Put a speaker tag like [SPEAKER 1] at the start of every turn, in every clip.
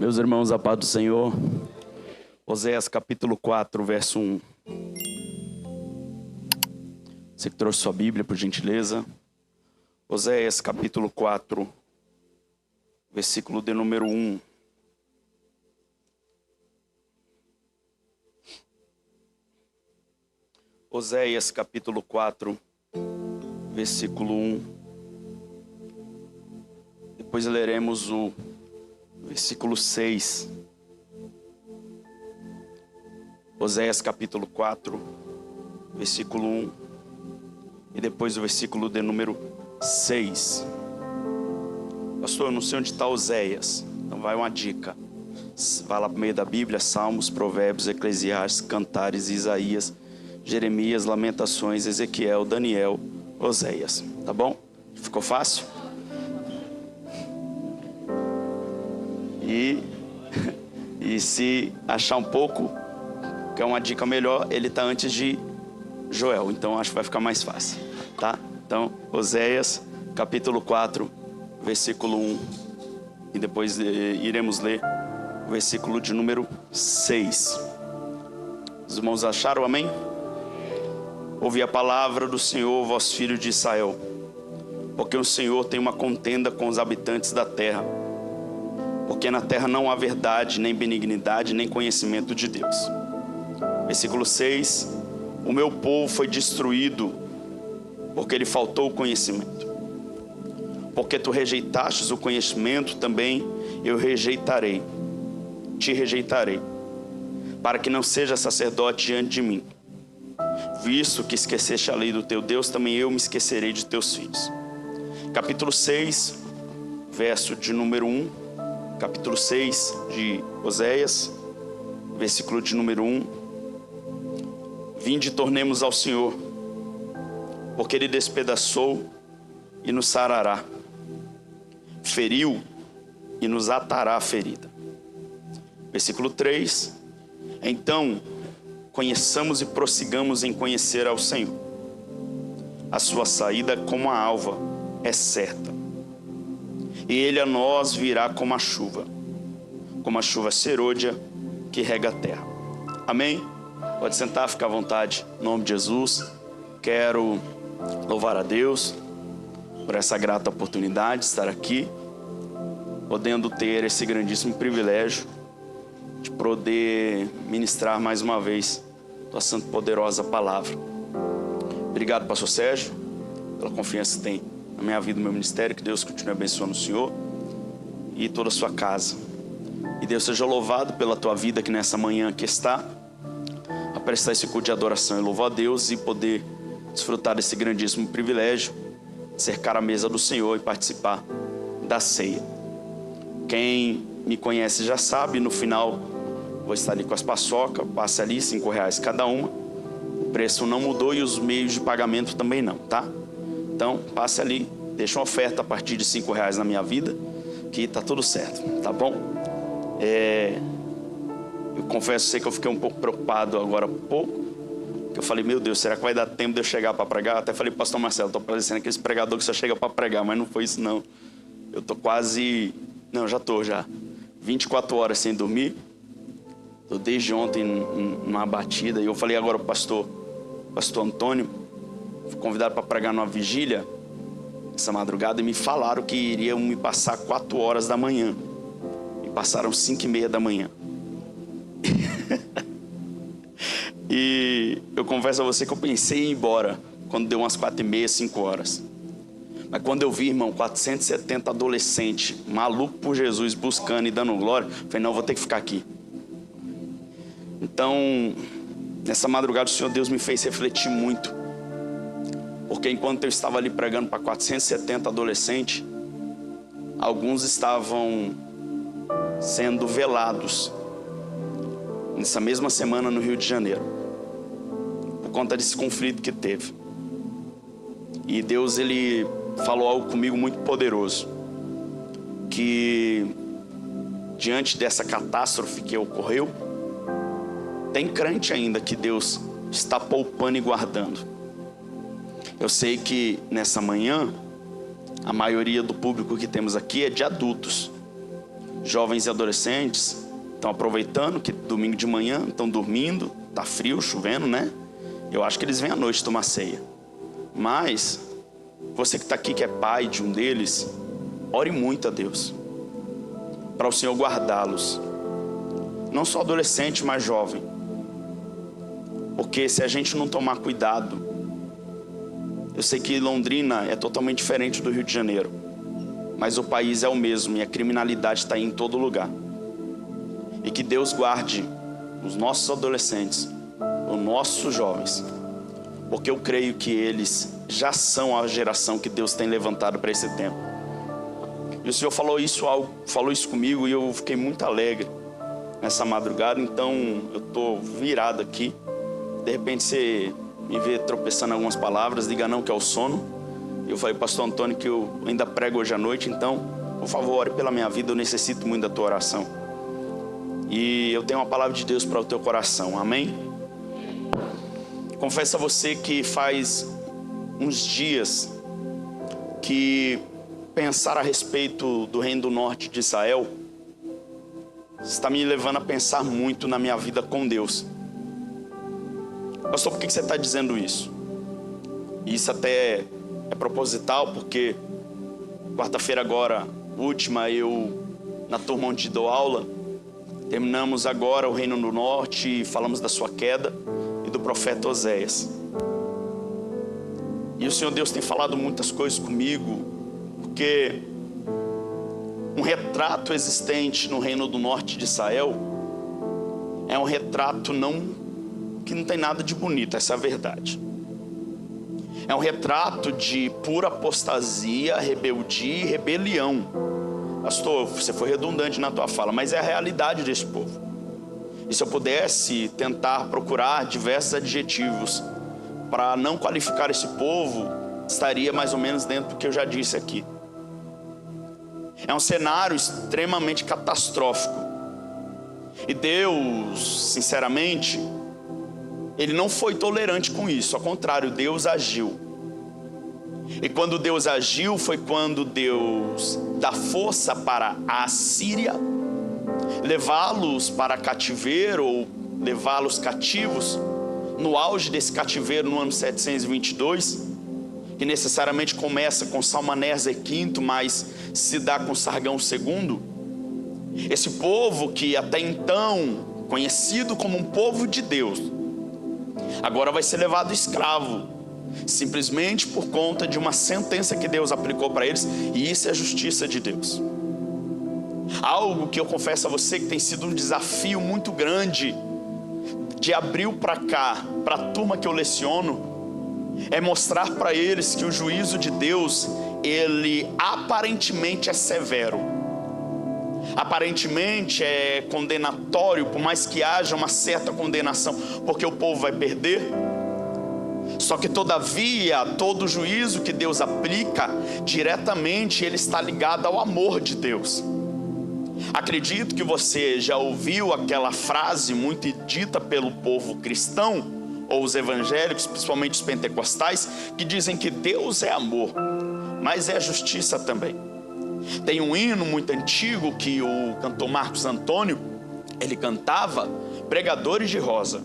[SPEAKER 1] Meus irmãos, a paz do Senhor. Oséias capítulo 4, verso 1. Você que trouxe sua Bíblia, por gentileza. Oséias capítulo 4, versículo de número 1. Oséias capítulo 4, versículo 1. Depois leremos o versículo 6. Oséias capítulo 4, versículo 1. E depois o versículo de número 6. Pastor, eu não sei onde está Oséias. Então vai uma dica. Vai lá para o meio da Bíblia: Salmos, Provérbios, Eclesiastes, Cantares, Isaías, Jeremias, Lamentações, Ezequiel, Daniel, Oséias. Tá bom? Ficou fácil? E se achar um pouco, que é uma dica melhor, ele está antes de Joel. Então acho que vai ficar mais fácil. Tá? Então, Oséias, capítulo 4, versículo 1. E depois iremos ler o versículo de número 6. Os irmãos acharam? Amém? Ouvi a palavra do Senhor, vós filhos de Israel, porque o Senhor tem uma contenda com os habitantes da terra, porque na terra não há verdade, nem benignidade, nem conhecimento de Deus. Versículo 6. O meu povo foi destruído, porque lhe faltou o conhecimento. Porque tu rejeitastes o conhecimento, também eu rejeitarei, te rejeitarei, para que não seja sacerdote diante de mim. Visto que esqueceste a lei do teu Deus, também eu me esquecerei de teus filhos. Capítulo 6, verso de número 1. Capítulo 6 de Oséias, versículo de número 1. Vinde e tornemos ao Senhor, porque Ele despedaçou e nos sarará, feriu e nos atará a ferida. Versículo 3. Então, conheçamos e prossigamos em conhecer ao Senhor. A sua saída como a alva é certa, e Ele a nós virá como a chuva serôdia que rega a terra. Amém? Pode sentar, ficar à vontade. Em nome de Jesus, quero louvar a Deus por essa grata oportunidade de estar aqui, podendo ter esse grandíssimo privilégio de poder ministrar mais uma vez tua santa e poderosa palavra. Obrigado, pastor Sérgio, pela confiança que tem na minha vida e no meu ministério. Que Deus continue abençoando o Senhor e toda a sua casa. E Deus seja louvado pela tua vida que nessa manhã aqui está, a prestar esse culto de adoração e louvar a Deus e poder desfrutar desse grandíssimo privilégio de cercar a mesa do Senhor e participar da ceia. Quem me conhece já sabe, no final vou estar ali com as paçocas, passe ali R$5 cada uma. O preço não mudou e os meios de pagamento também não, tá? Então, passe ali, deixa uma oferta a partir de R$5 na minha vida, que tá tudo certo, tá bom? Eu confesso a você que eu fiquei um pouco preocupado agora há pouco, porque eu falei, meu Deus, será que vai dar tempo de eu chegar para pregar? Até falei pro pastor Marcelo, estou parecendo aquele pregador que só chega para pregar, mas não foi isso não. Eu tô quase, não, já 24 horas sem dormir. Tô desde ontem numa batida, e eu falei agora pro pastor Antônio, fui convidado para pregar numa vigília essa madrugada, e me falaram que iriam me passar 4 horas da manhã. Me passaram 5:30 da manhã. E eu confesso a você que eu pensei em ir embora quando deu umas 4:30, 5 horas. Mas quando eu vi, irmão, 470 adolescentes, maluco por Jesus, buscando e dando glória, eu falei, não, vou ter que ficar aqui. Então, nessa madrugada o Senhor Deus me fez refletir muito. Porque enquanto eu estava ali pregando para 470 adolescentes, alguns estavam sendo velados nessa mesma semana no Rio de Janeiro, por conta desse conflito que teve. E Deus, Ele falou algo comigo muito poderoso, que diante dessa catástrofe que ocorreu, tem crente ainda que Deus está poupando e guardando. Eu sei que nessa manhã, a maioria do público que temos aqui é de adultos. jovens e adolescentes estão aproveitando que domingo de manhã estão dormindo, tá frio, chovendo, né? Eu acho que eles vêm à noite tomar ceia. Mas você que está aqui, que é pai de um deles, ore muito a Deus para o Senhor guardá-los. Não só adolescente, mas jovem. Porque se a gente não tomar cuidado, eu sei que Londrina é totalmente diferente do Rio de Janeiro, mas o país é o mesmo e a criminalidade está em todo lugar. E que Deus guarde os nossos adolescentes, os nossos jovens, porque eu creio que eles já são a geração que Deus tem levantado para esse tempo. E o Senhor falou isso comigo e eu fiquei muito alegre nessa madrugada. Então eu estou virado aqui. De repente você me vê tropeçando em algumas palavras, diga não que é o sono. Eu falei, pastor Antônio, que eu ainda prego hoje à noite, então por favor, ore pela minha vida, eu necessito muito da tua oração. E eu tenho uma palavra de Deus para o teu coração, amém? Confesso a você que faz uns dias que pensar a respeito do Reino do Norte de Israel está me levando a pensar muito na minha vida com Deus. Pastor, por que você está dizendo isso? Isso até é proposital, porque quarta-feira agora, última, eu na turma onde dou aula, terminamos agora o Reino do Norte e falamos da sua queda e do profeta Oséias. E o Senhor Deus tem falado muitas coisas comigo, porque um retrato existente no Reino do Norte de Israel é um retrato que não tem nada de bonito, essa é a verdade. É um retrato de pura apostasia, rebeldia e rebelião. Pastor, você foi redundante na tua fala, mas é a realidade desse povo. E se eu pudesse tentar procurar diversos adjetivos para não qualificar esse povo, estaria mais ou menos dentro do que eu já disse aqui. É um cenário extremamente catastrófico. E Deus, sinceramente, Ele não foi tolerante com isso. Ao contrário, Deus agiu. E quando Deus agiu, foi quando Deus dá força para a Assíria levá-los para cativeiro, ou levá-los cativos, no auge desse cativeiro no ano 722, que necessariamente começa com Salmaneser V, mas se dá com Sargão II. Esse povo que até então, conhecido como um povo de Deus, agora vai ser levado escravo, simplesmente por conta de uma sentença que Deus aplicou para eles, e isso é a justiça de Deus. Algo que eu confesso a você que tem sido um desafio muito grande, de abril para cá, para a turma que eu leciono, é mostrar para eles que o juízo de Deus, ele aparentemente é severo, aparentemente é condenatório, por mais que haja uma certa condenação, porque o povo vai perder. Só que todavia, todo juízo que Deus aplica, diretamente ele está ligado ao amor de Deus. Acredito que você já ouviu aquela frase muito dita pelo povo cristão, ou os evangélicos, principalmente os pentecostais, que dizem que Deus é amor, mas é justiça também. Tem um hino muito antigo que o cantor Marcos Antônio, ele cantava, Pregadores de Rosa.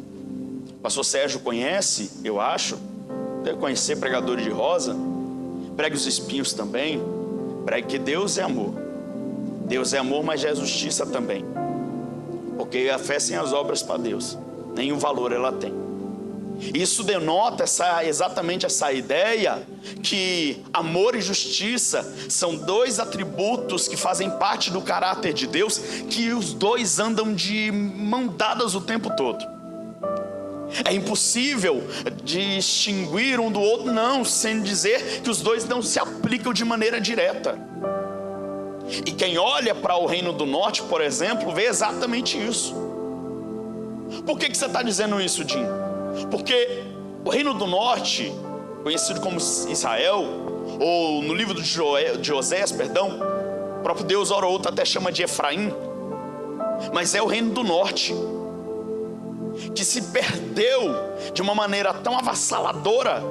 [SPEAKER 1] O pastor Sérgio conhece, eu acho, deve conhecer Pregadores de Rosa. Pregue os espinhos também. Pregue que Deus é amor. Deus é amor, mas já é justiça também. Porque a fé sem as obras para Deus, nenhum valor ela tem. Isso denota exatamente essa ideia que amor e justiça são dois atributos que fazem parte do caráter de Deus, que os dois andam de mão dadas o tempo todo. É impossível distinguir um do outro, não, sem dizer que os dois não se aplicam de maneira direta. E quem olha para o Reino do Norte, por exemplo, vê exatamente isso. Por que você está dizendo isso, Jim? Porque o Reino do Norte, conhecido como Israel, ou no livro de Oséias, perdão, o próprio Deus, hora ou outra, até chama de Efraim, mas é o Reino do Norte, que se perdeu de uma maneira tão avassaladora,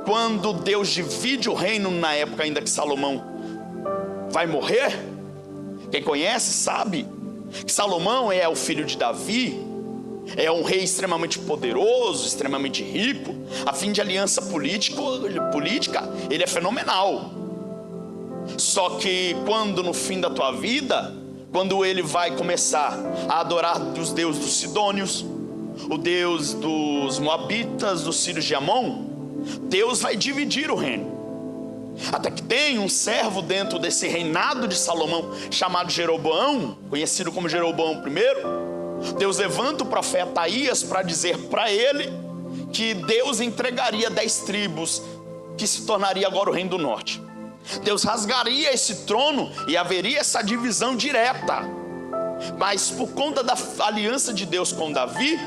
[SPEAKER 1] quando Deus divide o reino, na época ainda que Salomão vai morrer, Quem conhece sabe que Salomão é o filho de Davi, é um rei extremamente poderoso, extremamente rico. A fim de aliança política, ele é fenomenal. Só que quando no fim da tua vida, quando ele vai começar a adorar os deuses dos Sidônios, o Deus dos Moabitas, dos Sírios de Amon, Deus vai dividir o reino. Até que tem um servo dentro desse reinado de Salomão, chamado Jeroboão, conhecido como Jeroboão I. Deus levanta o profeta Aías para dizer para ele que Deus entregaria 10 tribos, que se tornaria agora o reino do norte. Deus rasgaria esse trono e haveria essa divisão direta. Mas por conta da aliança de Deus com Davi,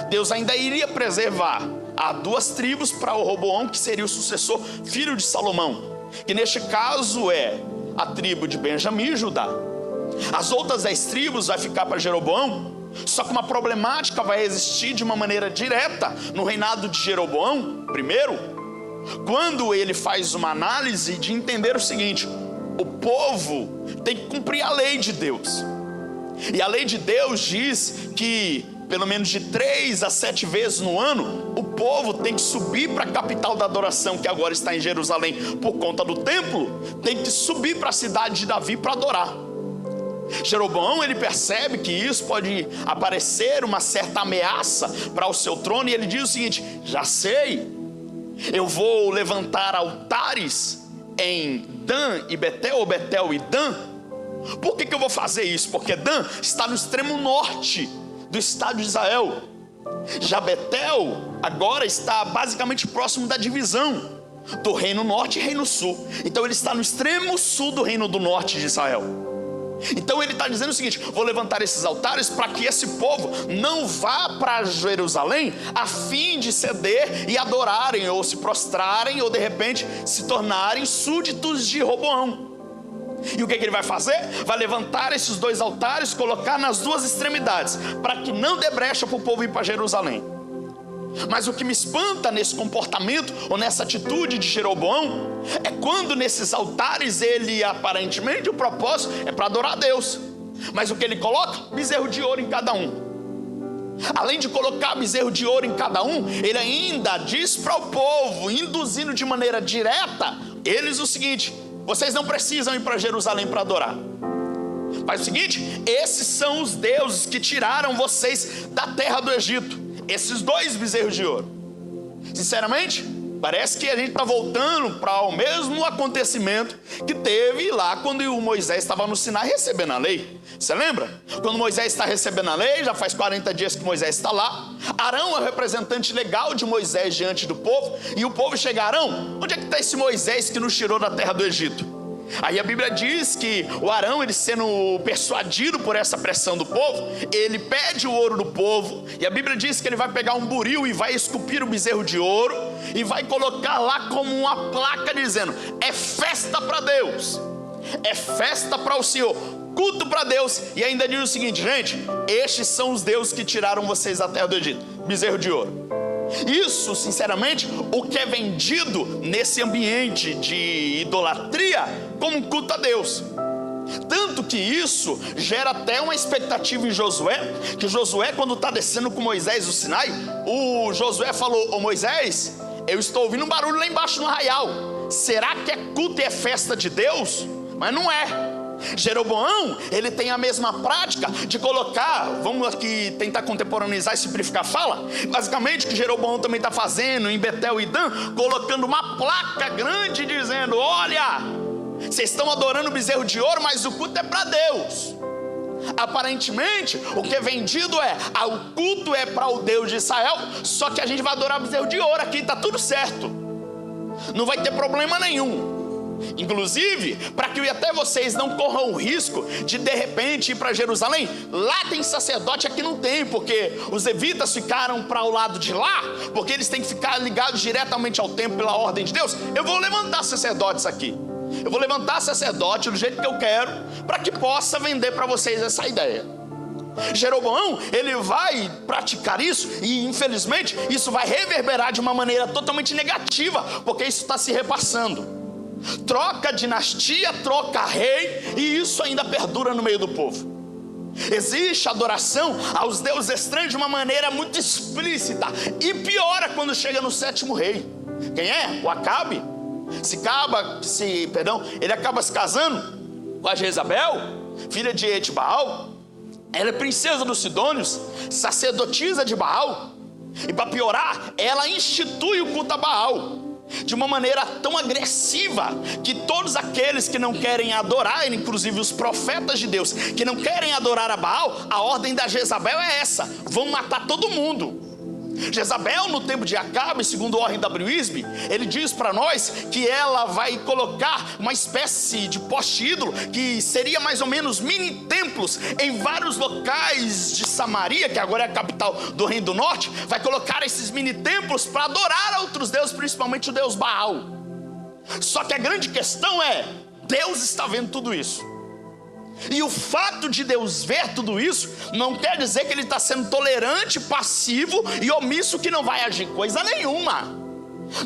[SPEAKER 1] Deus ainda iria preservar a 2 tribos para o Roboão, que seria o sucessor, filho de Salomão, que neste caso é a tribo de Benjamim e Judá. As outras 10 tribos vai ficar para Jeroboão. Só que uma problemática vai existir de uma maneira direta no reinado de Jeroboão I, quando ele faz uma análise de entender o seguinte: o povo tem que cumprir a lei de Deus. E a lei de Deus diz que pelo menos de 3 a 7 vezes no ano, o povo tem que subir para a capital da adoração, que agora está em Jerusalém por conta do templo, tem que subir para a cidade de Davi para adorar. Jeroboão, ele percebe que isso pode aparecer uma certa ameaça para o seu trono, e ele diz o seguinte: já sei, eu vou levantar altares em Dan e Betel, ou Betel e Dan. Por que eu vou fazer isso? Porque Dan está no extremo norte do estado de Israel. Já Betel agora está basicamente próximo da divisão do reino norte e reino sul. Então ele está no extremo sul do reino do norte de Israel. Então ele está dizendo o seguinte: vou levantar esses altares para que esse povo não vá para Jerusalém a fim de ceder e adorarem, ou se prostrarem, ou de repente se tornarem súditos de Roboão. E o que ele vai fazer? Vai levantar esses 2 altares, colocar nas 2 extremidades, para que não dê brecha para o povo ir para Jerusalém. Mas o que me espanta nesse comportamento, ou nessa atitude de Jeroboão, é quando nesses altares ele, aparentemente, o propósito é para adorar a Deus. Mas o que ele coloca? Bezerro de ouro em cada um. Além de colocar bezerro de ouro em cada um, ele ainda diz para o povo, induzindo de maneira direta eles o seguinte: vocês não precisam ir para Jerusalém para adorar. Faz o seguinte: esses são os deuses que tiraram vocês da terra do Egito. Esses 2 bezerros de ouro. Sinceramente, parece que a gente está voltando para o mesmo acontecimento que teve lá quando o Moisés estava no Sinai recebendo a lei. Você lembra? Quando Moisés está recebendo a lei, já faz 40 dias que Moisés está lá. Arão é o representante legal de Moisés diante do povo. E o povo chega: Arão, onde é que está esse Moisés que nos tirou da terra do Egito? Aí a Bíblia diz que o Arão, ele sendo persuadido por essa pressão do povo, ele pede o ouro do povo, e a Bíblia diz que ele vai pegar um buril e vai esculpir o bezerro de ouro e vai colocar lá como uma placa dizendo: é festa para Deus, é festa para o Senhor, culto para Deus. E ainda diz o seguinte: gente, estes são os deuses que tiraram vocês da terra do Egito, bezerro de ouro. Isso, sinceramente, o que é vendido nesse ambiente de idolatria como um culto a Deus. Tanto que isso gera até uma expectativa em Josué, que Josué, quando está descendo com Moisés do Sinai, o Josué falou: ô Moisés, eu estou ouvindo um barulho lá embaixo no arraial, será que é culto e é festa de Deus? Mas não é. Jeroboão, ele tem a mesma prática de colocar, vamos aqui tentar contemporaneizar e simplificar a fala, basicamente o que Jeroboão também está fazendo em Betel e Dan, colocando uma placa grande dizendo: olha, vocês estão adorando o bezerro de ouro, mas o culto é para Deus. Aparentemente, o que é vendido é: o culto é para o Deus de Israel, só que a gente vai adorar o bezerro de ouro aqui, está tudo certo, não vai ter problema nenhum. Inclusive, para que até vocês não corram o risco de repente ir para Jerusalém. Lá tem sacerdote, aqui não tem, porque os levitas ficaram para o lado de lá, porque eles têm que ficar ligados diretamente ao templo pela ordem de Deus. Eu vou levantar sacerdotes aqui, eu vou levantar sacerdote do jeito que eu quero, para que possa vender para vocês essa ideia. Jeroboão, ele vai praticar isso, e infelizmente isso vai reverberar de uma maneira totalmente negativa, porque isso está se repassando. troca dinastia, troca rei, e isso ainda perdura no meio do povo. Existe adoração aos deuses estranhos de uma maneira muito explícita, e piora quando chega no 7º rei. Quem é? O Acabe. Ele acaba se casando com a Jezabel, filha de Etbaal. Ela é princesa dos Sidônios, sacerdotisa de Baal. E para piorar, ela institui o culto a Baal de uma maneira tão agressiva, que todos aqueles que não querem adorar, inclusive os profetas de Deus, que não querem adorar a Baal, a ordem da Jezabel é essa: vão matar todo mundo. Jezabel, no tempo de Acabe, segundo Warren W. Wiersbe, ele diz para nós que ela vai colocar uma espécie de poste-ídolo, que seria mais ou menos mini templos, em vários locais de Samaria, que agora é a capital do Reino do Norte. Vai colocar esses mini templos para adorar a outros deuses, principalmente o deus Baal. Só que a grande questão é, Deus está vendo tudo isso. E o fato de Deus ver tudo isso não quer dizer que ele está sendo tolerante, passivo e omisso, que não vai agir coisa nenhuma.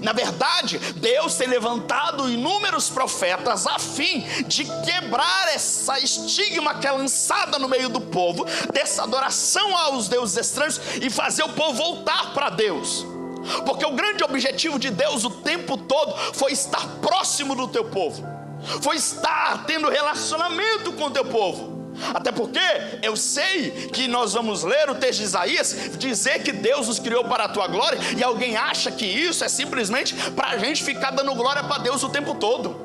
[SPEAKER 1] Na verdade, Deus tem levantado inúmeros profetas a fim de quebrar essa estigma que é lançada no meio do povo, dessa adoração aos deuses estranhos, e fazer o povo voltar para Deus. Porque o grande objetivo de Deus o tempo todo foi estar próximo do teu povo, foi estar tendo relacionamento com o teu povo. Até porque eu sei que nós vamos ler o texto de Isaías, dizer que Deus nos criou para a tua glória, e alguém acha que isso é simplesmente para a gente ficar dando glória para Deus o tempo todo.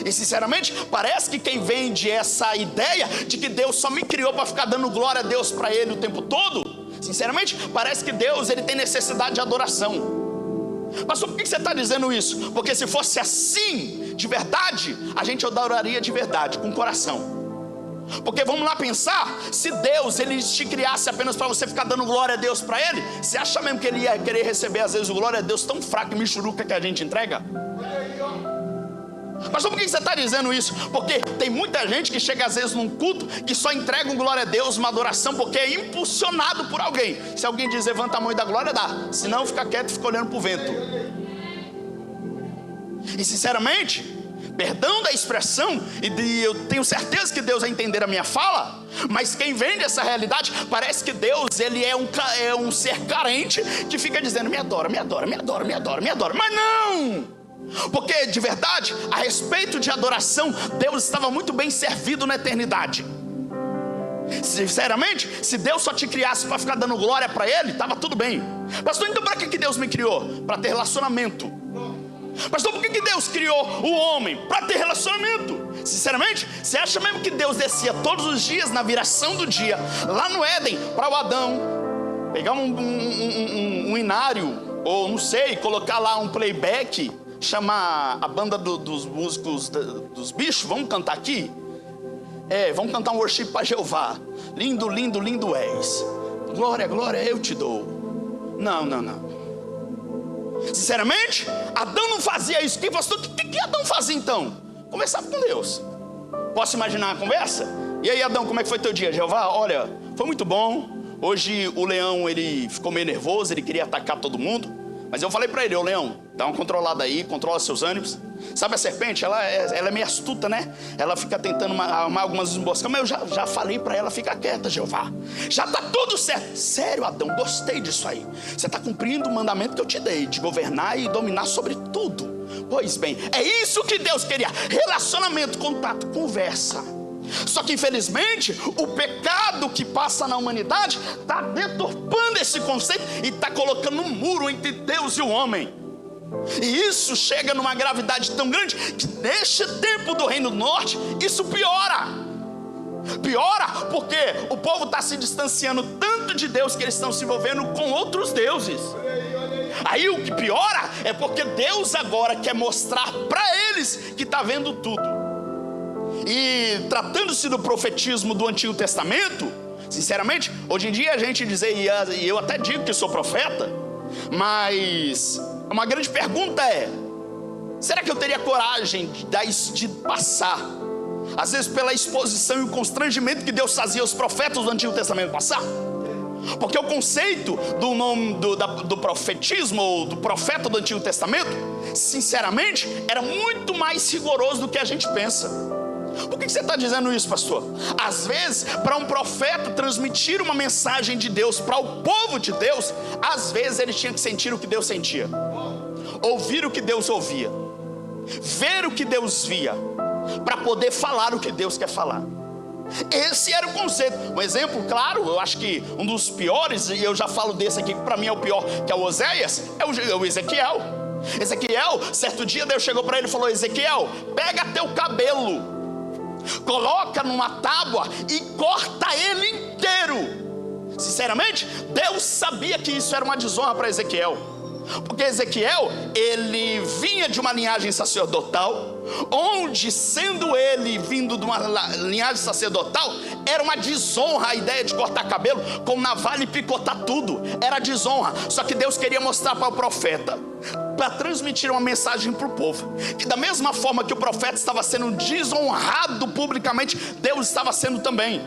[SPEAKER 1] E sinceramente, parece que quem vende essa ideia de que Deus só me criou para ficar dando glória a Deus para Ele o tempo todo, sinceramente, parece que Deus ele tem necessidade de adoração. Pastor, por que você está dizendo isso? Porque se fosse assim, de verdade, a gente adoraria de verdade, com o coração. Porque vamos lá pensar, se Deus ele te criasse apenas para você ficar dando glória a Deus para Ele, você acha mesmo que Ele ia querer receber às vezes o glória a Deus tão fraco e michuruca que a gente entrega? Mas por que você está dizendo isso? Porque tem muita gente que chega às vezes num culto que só entrega um glória a Deus, uma adoração, porque é impulsionado por alguém. Se alguém diz levanta a mão e dá glória, dá. Se não, fica quieto e fica olhando para o vento. E sinceramente, perdão da expressão, e eu tenho certeza que Deus vai entender a minha fala, mas quem vende essa realidade, parece que Deus ele é um ser carente que fica dizendo me adora, me adora, me adora, me adora, me adora. Mas não! Porque de verdade, a respeito de adoração, Deus estava muito bem servido na eternidade. Sinceramente, se Deus só te criasse para ficar dando glória para Ele, estava tudo bem. Pastor, então para que Deus me criou? Para ter relacionamento. Pastor, por que Deus criou o homem? Para ter relacionamento. Sinceramente, você acha mesmo que Deus descia todos os dias, na viração do dia, lá no Éden, para o Adão pegar um inário, ou não sei, colocar lá um playback, chamar a banda dos músicos dos bichos, vamos cantar aqui? Vamos cantar um worship para Jeová. Lindo, lindo, lindo és. Glória, glória, eu te dou. Não, não, não. Sinceramente, Adão não fazia isso. Quem pastor, o que Adão fazia então? Conversava com Deus. Posso imaginar a conversa? E aí, Adão, como é que foi teu dia? Jeová, olha, foi muito bom. Hoje o leão, ele ficou meio nervoso, ele queria atacar todo mundo. Mas eu falei para ele, ô leão, dá uma controlada aí, controla seus ânimos. Sabe a serpente, ela é meio astuta, né? Ela fica tentando armar algumas emboscadas. Mas eu já falei para ela, fica quieta, Jeová. Já tá tudo certo. Sério, Adão, gostei disso aí. Você está cumprindo o mandamento que eu te dei, de governar e dominar sobre tudo. Pois bem, é isso que Deus queria. Relacionamento, contato, conversa. Só que infelizmente o pecado que passa na humanidade está deturpando esse conceito e está colocando um muro entre Deus e o homem. E isso chega numa gravidade tão grande que neste tempo do Reino do Norte isso piora. Piora porque o povo está se distanciando tanto de Deus que eles estão se envolvendo com outros deuses. Aí o que piora é porque Deus agora quer mostrar para eles que está vendo tudo. E tratando-se do profetismo do Antigo Testamento, sinceramente, hoje em dia a gente dizer, e eu até digo que sou profeta, mas uma grande pergunta é, será que eu teria coragem de passar, às vezes pela exposição e o constrangimento que Deus fazia aos profetas do Antigo Testamento passar? Porque o conceito do profetismo ou do profeta do Antigo Testamento sinceramente, era muito mais rigoroso do que a gente pensa. Por que você está dizendo isso, pastor? Às vezes, para um profeta transmitir uma mensagem de Deus para o povo de Deus, às vezes ele tinha que sentir o que Deus sentia, ouvir o que Deus ouvia, ver o que Deus via, para poder falar o que Deus quer falar. Esse era o conceito. Um exemplo claro, eu acho que um dos piores, e eu já falo desse aqui, que para mim é o pior, que é o Oséias, é o Ezequiel. Ezequiel, certo dia Deus chegou para ele e falou: Ezequiel, pega teu cabelo, coloca numa tábua e corta ele inteiro. Sinceramente, Deus sabia que isso era uma desonra para Ezequiel, porque Ezequiel, ele vinha de uma linhagem sacerdotal, onde, sendo ele vindo de uma linhagem sacerdotal, era uma desonra a ideia de cortar cabelo com navalha e picotar tudo, era desonra. Só que Deus queria mostrar para o profeta, para transmitir uma mensagem para o povo, que da mesma forma que o profeta estava sendo desonrado publicamente, Deus estava sendo também.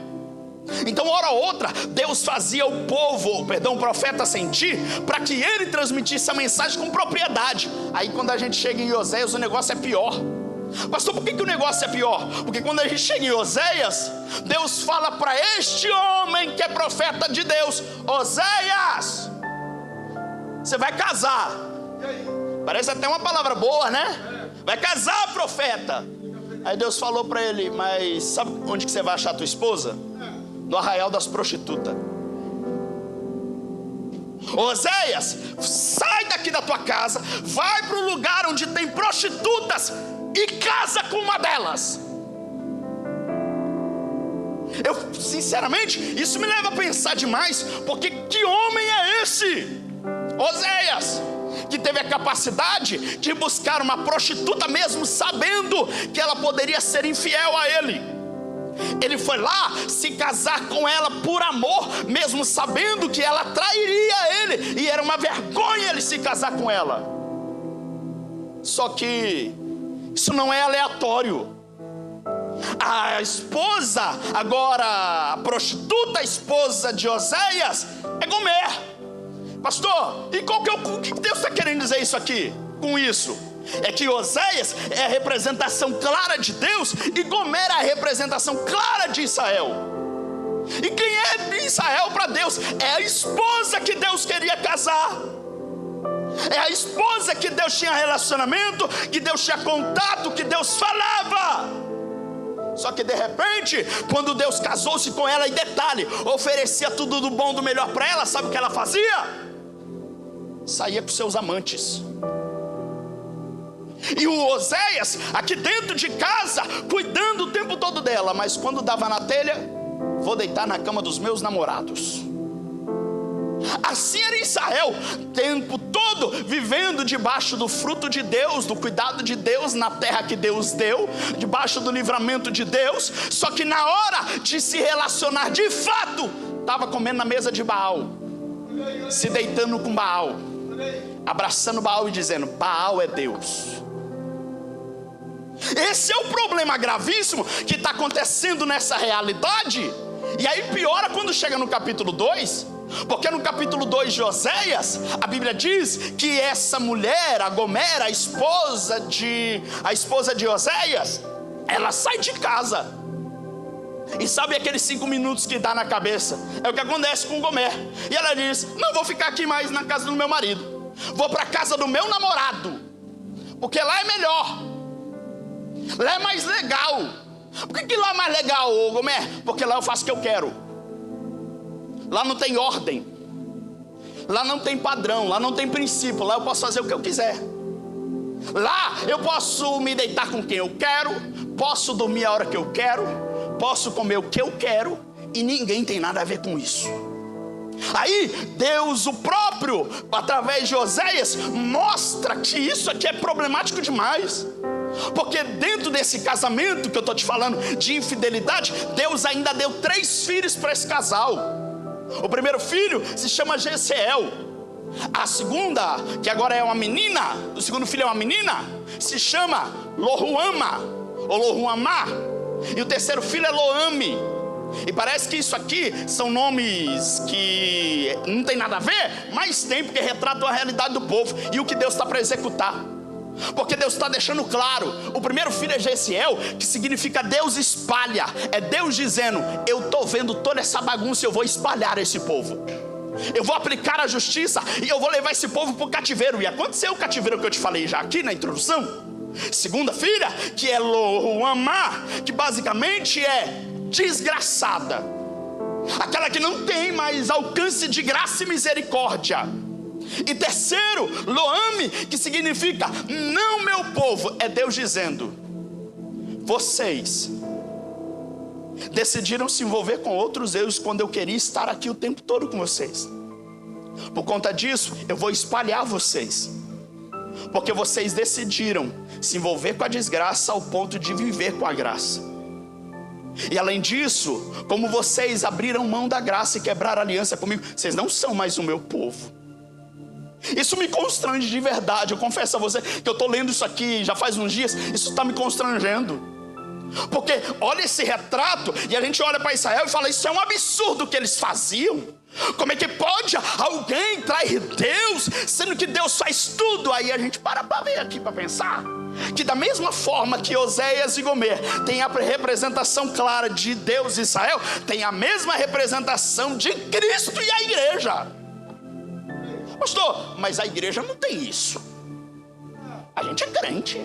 [SPEAKER 1] Então, hora ou outra, Deus fazia o profeta sentir, para que ele transmitisse a mensagem com propriedade. Aí quando a gente chega em Oséias, o negócio é pior. Pastor, por que o negócio é pior? Porque quando a gente chega em Oséias, Deus fala para este homem que é profeta de Deus: Oséias, você vai casar. Parece até uma palavra boa, né? Vai casar, profeta. Aí Deus falou para ele: mas sabe onde que você vai achar a tua esposa? No arraial das prostitutas. Oséias, sai daqui da tua casa, vai para o lugar onde tem prostitutas e casa com uma delas. Eu, sinceramente, isso me leva a pensar demais, porque que homem é esse? Oséias, que teve a capacidade de buscar uma prostituta mesmo sabendo que ela poderia ser infiel a ele. Ele foi lá se casar com ela por amor, mesmo sabendo que ela trairia ele, e era uma vergonha ele se casar com ela. Só que isso não é aleatório. A esposa, agora a prostituta, a esposa de Oséias, é Gomer. Pastor, e o que Deus está querendo dizer isso aqui, com isso? É que Oséias é a representação clara de Deus, e Gomer é a representação clara de Israel. E quem é de Israel para Deus? É a esposa que Deus queria casar, é a esposa que Deus tinha relacionamento, que Deus tinha contato, que Deus falava. Só que de repente, quando Deus casou-se com ela, e detalhe, oferecia tudo do bom, do melhor para ela, sabe o que ela fazia? Saía com seus amantes. E o Oséias, aqui dentro de casa, cuidando o tempo todo dela, mas quando dava na telha: vou deitar na cama dos meus namorados. Assim era Israel, o tempo todo vivendo debaixo do fruto de Deus, do cuidado de Deus na terra que Deus deu, debaixo do livramento de Deus. Só que na hora de se relacionar de fato, estava comendo na mesa de Baal, se deitando com Baal, abraçando Baal e dizendo: Baal é Deus. Esse é o problema gravíssimo que está acontecendo nessa realidade. E aí piora quando chega no capítulo 2, porque no capítulo 2 de Oséias, a Bíblia diz que essa mulher, a Gomer, a esposa de Oséias, ela sai de casa. E sabe aqueles 5 minutos que dá na cabeça? É o que acontece com Gomer. E ela diz: não vou ficar aqui mais na casa do meu marido, vou para a casa do meu namorado, porque lá é melhor, lá é mais legal. Por que lá é mais legal, Gomer? Porque lá eu faço o que eu quero. Lá não tem ordem, lá não tem padrão, lá não tem princípio. Lá eu posso fazer o que eu quiser. Lá eu posso me deitar com quem eu quero, posso dormir a hora que eu quero, posso comer o que eu quero, e ninguém tem nada a ver com isso. Aí Deus, o próprio, através de Oséias, mostra que isso aqui é problemático demais. Porque dentro desse casamento que eu estou te falando de infidelidade, Deus ainda deu 3 filhos para esse casal. O primeiro filho se chama Jezreel. A segunda, que agora é uma menina, o segundo filho é uma menina, se chama Lohuama, ou Lohuamá. E o terceiro filho é Loame. E parece que isso aqui são nomes que não tem nada a ver, mas tem, porque retratam a realidade do povo e o que Deus está para executar. Porque Deus está deixando claro. O primeiro filho é Jesiel, que significa Deus espalha. É Deus dizendo: eu estou vendo toda essa bagunça, eu vou espalhar esse povo. Eu vou aplicar a justiça e eu vou levar esse povo para o cativeiro. E aconteceu o cativeiro que eu te falei já aqui na introdução. Segunda filha, que é Lo-amá, que basicamente é desgraçada, aquela que não tem mais alcance de graça e misericórdia. E terceiro, Lo-ami, que significa não meu povo. É Deus dizendo: vocês decidiram se envolver com outros deuses quando eu queria estar aqui o tempo todo com vocês. Por conta disso, eu vou espalhar vocês, porque vocês decidiram se envolver com a desgraça ao ponto de viver com a graça. E além disso, como vocês abriram mão da graça e quebraram a aliança comigo, vocês não são mais o meu povo. Isso me constrange de verdade. Eu confesso a você que eu estou lendo isso aqui já faz uns dias. Isso está me constrangendo, porque olha esse retrato e a gente olha para Israel e fala: isso é um absurdo que eles faziam. Como é que pode alguém trair Deus, sendo que Deus faz tudo? Aí a gente para ver aqui para pensar que da mesma forma que Oséias e Gomer tem a representação clara de Deus e Israel, tem a mesma representação de Cristo e a igreja. Pastor, mas a igreja não tem isso. A gente é crente.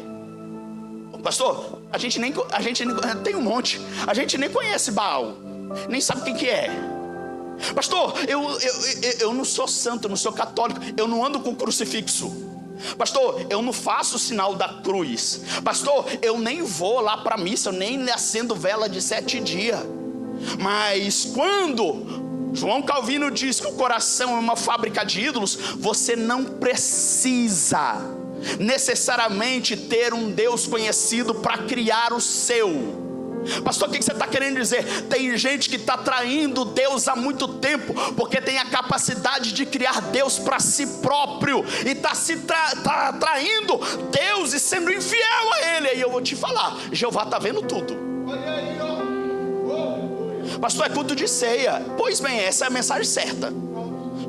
[SPEAKER 1] Pastor, a gente nem tem um monte. A gente nem conhece Baal, nem sabe quem que é. Pastor, eu não sou santo, eu não sou católico, eu não ando com crucifixo. Pastor, eu não faço o sinal da cruz. Pastor, eu nem vou lá para a missa, eu nem acendo vela de 7 dias. Mas quando João Calvino diz que o coração é uma fábrica de ídolos, você não precisa necessariamente ter um Deus conhecido para criar o seu. Pastor, o que você está querendo dizer? Tem gente que está traindo Deus há muito tempo, porque tem a capacidade de criar Deus para si próprio, e está traindo Deus e sendo infiel a Ele. E eu vou te falar, Jeová está vendo tudo. Pastor, é culto de ceia. Pois bem, essa é a mensagem certa.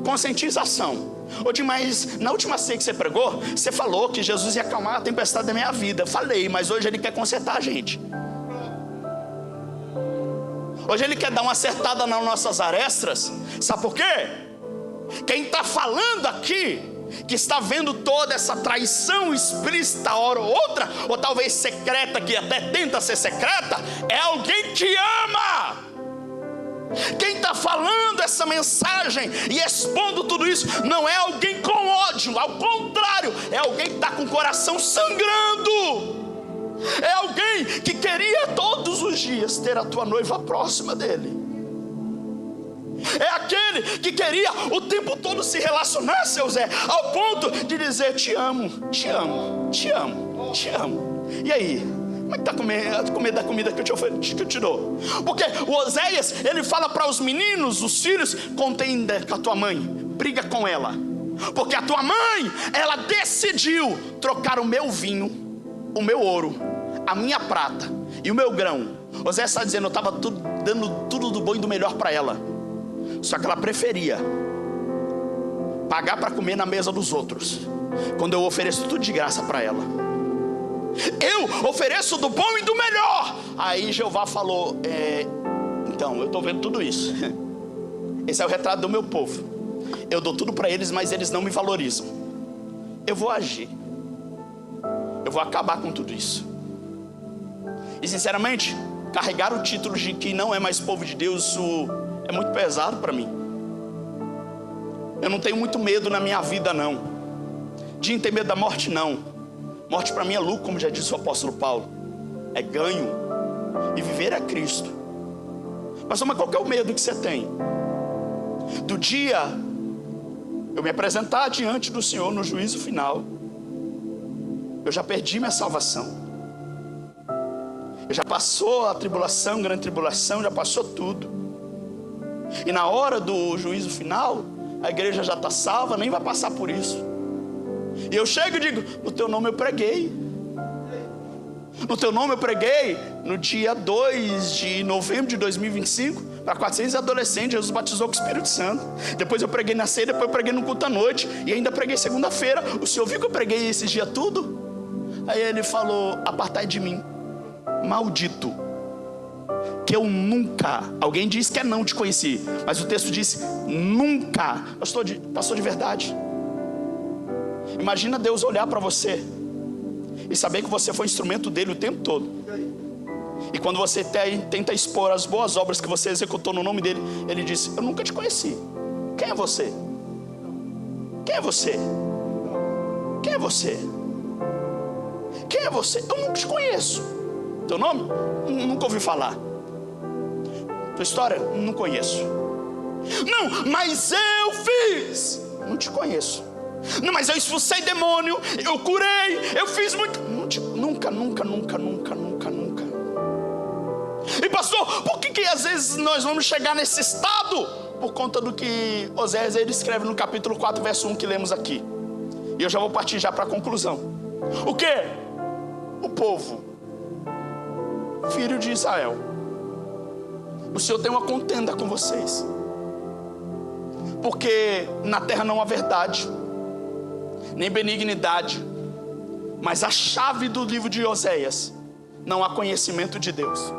[SPEAKER 1] Conscientização. Ou demais, na última ceia que você pregou, você falou que Jesus ia acalmar a tempestade da minha vida. Eu falei, mas hoje Ele quer consertar a gente. Hoje Ele quer dar uma acertada nas nossas arestas. Sabe por quê? Quem está falando aqui, que está vendo toda essa traição explícita hora ou outra, ou talvez secreta, que até tenta ser secreta, é alguém que ama. Quem está falando essa mensagem e expondo tudo isso não é alguém com ódio, ao contrário, é alguém que está com o coração sangrando. É alguém que queria todos os dias ter a tua noiva próxima dele. É aquele que queria o tempo todo se relacionar, seu Zé, ao ponto de dizer: te amo, te amo, te amo, te amo. E aí? Como é que está comendo da comida que eu te dou? Porque o Oséias, ele fala para os meninos, os filhos: contenda com a tua mãe, briga com ela, porque a tua mãe, ela decidiu trocar o meu vinho, o meu ouro, a minha prata e o meu grão. Oséias está dizendo: eu estava dando tudo do bom e do melhor para ela, só que ela preferia pagar para comer na mesa dos outros, quando eu ofereço tudo de graça para ela. Eu ofereço do bom e do melhor. Aí Jeová falou: então, eu estou vendo tudo isso. Esse é o retrato do meu povo. Eu dou tudo para eles, mas eles não me valorizam. Eu vou agir, eu vou acabar com tudo isso. E sinceramente, carregar o título de que não é mais povo de Deus, isso é muito pesado para mim. Eu não tenho muito medo na minha vida, não. De ter medo da morte, não. Morte para mim é lucro, como já disse o apóstolo Paulo. É ganho. E viver é Cristo. Mas qual que é o medo que você tem? Do dia eu me apresentar diante do Senhor no juízo final, eu já perdi minha salvação. Já passou a tribulação, grande tribulação, já passou tudo. E na hora do juízo final, a igreja já está salva, nem vai passar por isso. E eu chego e digo: no teu nome eu preguei. No teu nome eu preguei no dia 2 de novembro de 2025 para 400 adolescentes. Jesus batizou com o Espírito Santo. Depois eu preguei na ceia, depois eu preguei no culto à noite, e ainda preguei segunda-feira. O senhor viu que eu preguei esses dias tudo? Aí ele falou: apartai de mim, maldito, que eu nunca, alguém diz que não te conheci, mas o texto diz nunca. Pastor de verdade, imagina Deus olhar para você e saber que você foi instrumento dele o tempo todo, e quando você tenta expor as boas obras que você executou no nome dele, ele diz: eu nunca te conheci. Quem é você? Quem é você? Quem é você? Quem é você? Eu nunca te conheço. Teu nome? Nunca ouvi falar. Tua história? Não conheço. Não, mas eu fiz. Não te conheço. Não, mas eu expulsei demônio, eu curei, eu fiz muito. Nunca. E pastor, por que às vezes nós vamos chegar nesse estado? Por conta do que Oséias ele escreve no capítulo 4, verso 1 que lemos aqui. E eu já vou partir já para a conclusão. O quê? O povo, filho de Israel, o Senhor tem uma contenda com vocês, porque na terra não há verdade, nem benignidade, mas a chave do livro de Oséias, não há conhecimento de Deus.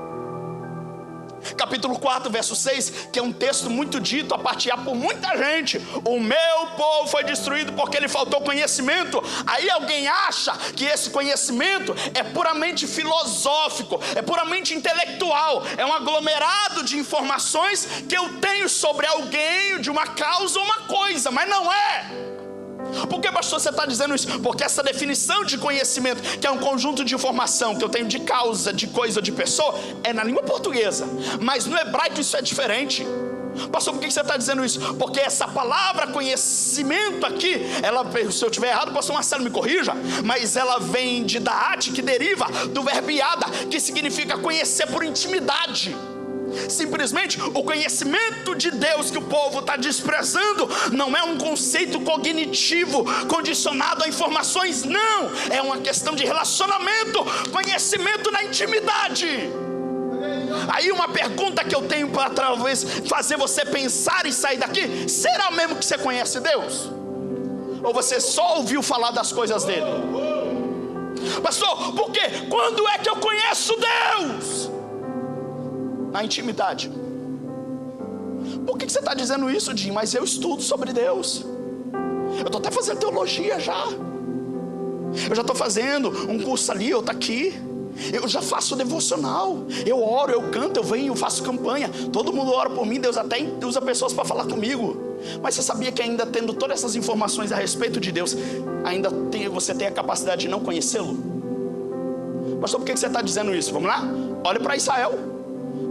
[SPEAKER 1] Capítulo 4, verso 6, que é um texto muito dito a partilhar por muita gente: o meu povo foi destruído porque lhe faltou conhecimento. Aí alguém acha que esse conhecimento é puramente filosófico, é puramente intelectual, é um aglomerado de informações que eu tenho sobre alguém, de uma causa ou uma coisa, mas não é. Por que, pastor, você está dizendo isso? Porque essa definição de conhecimento, que é um conjunto de informação que eu tenho de causa, de coisa ou de pessoa, é na língua portuguesa, mas no hebraico isso é diferente. Pastor, por que você está dizendo isso? Porque essa palavra conhecimento aqui, ela, se eu estiver errado, o pastor Marcelo me corrija, mas ela vem de daat, que deriva do verbo yada, que significa conhecer por intimidade. Simplesmente o conhecimento de Deus que o povo está desprezando não é um conceito cognitivo condicionado a informações, não, é uma questão de relacionamento, conhecimento na intimidade. Aí uma pergunta que eu tenho para talvez fazer você pensar e sair daqui: será mesmo que você conhece Deus? Ou você só ouviu falar das coisas dele? Pastor, por quê? Quando é que eu conheço Deus? Na intimidade. Por que você está dizendo isso, Jim? Mas eu estudo sobre Deus. Eu estou até fazendo teologia já. Eu já estou fazendo um curso ali, outro aqui. Eu já faço devocional. Eu oro, eu canto, eu venho, eu faço campanha. Todo mundo ora por mim. Deus até usa pessoas para falar comigo. Mas você sabia que ainda tendo todas essas informações a respeito de Deus, ainda você tem a capacidade de não conhecê-lo? Pastor, por que você está dizendo isso? Vamos lá? Olha para Israel.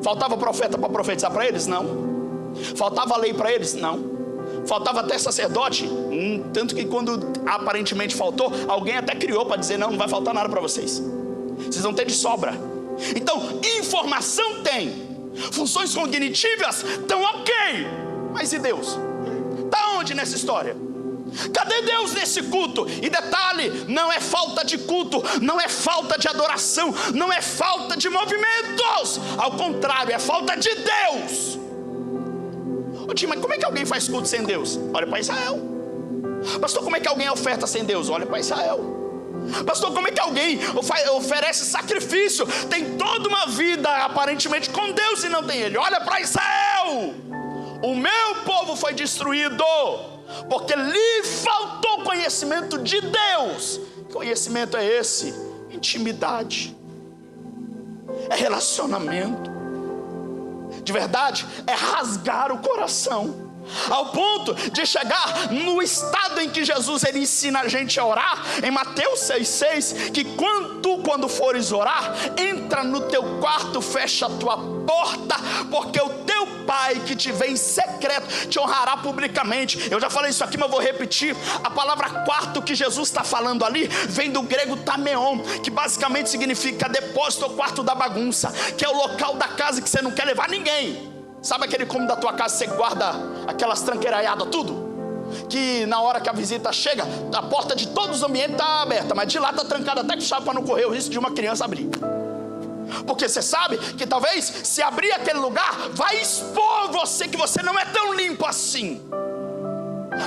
[SPEAKER 1] Faltava profeta para profetizar para eles? Não. Faltava lei para eles? Não. Faltava até sacerdote? Tanto que quando aparentemente faltou, alguém até criou para dizer: não vai faltar nada para vocês, vocês vão ter de sobra. Então, informação tem, funções cognitivas estão ok, mas e Deus? Está onde nessa história? Cadê Deus nesse culto? E detalhe, não é falta de culto, não é falta de adoração, não é falta de movimentos, ao contrário, é falta de Deus. Ô tio, mas como é que alguém faz culto sem Deus? Olha para Israel. Pastor, como é que alguém oferta sem Deus? Olha para Israel. Pastor, como é que alguém oferece sacrifício, tem toda uma vida aparentemente com Deus e não tem Ele? Olha para Israel. O meu povo foi destruído porque lhe faltou conhecimento de Deus. Conhecimento é esse? Intimidade, é relacionamento. De verdade, é rasgar o coração, ao ponto de chegar no estado em que Jesus ele ensina a gente a orar, em Mateus 6,6, que quando fores orar, entra no teu quarto, fecha a tua porta, porque o teu Pai que te vê em secreto te honrará publicamente. Eu já falei isso aqui, mas vou repetir. A palavra quarto que Jesus está falando ali vem do grego tameon, que basicamente significa depósito ou quarto da bagunça, que é o local da casa que você não quer levar ninguém. Sabe aquele cômodo da tua casa que você guarda aquelas tranqueiraiadas tudo? Que na hora que a visita chega, a porta de todos os ambientes está aberta, mas de lá está trancada até com chave para não correr o risco de uma criança abrir. Porque você sabe que talvez se abrir aquele lugar vai expor você, que você não é tão limpo assim.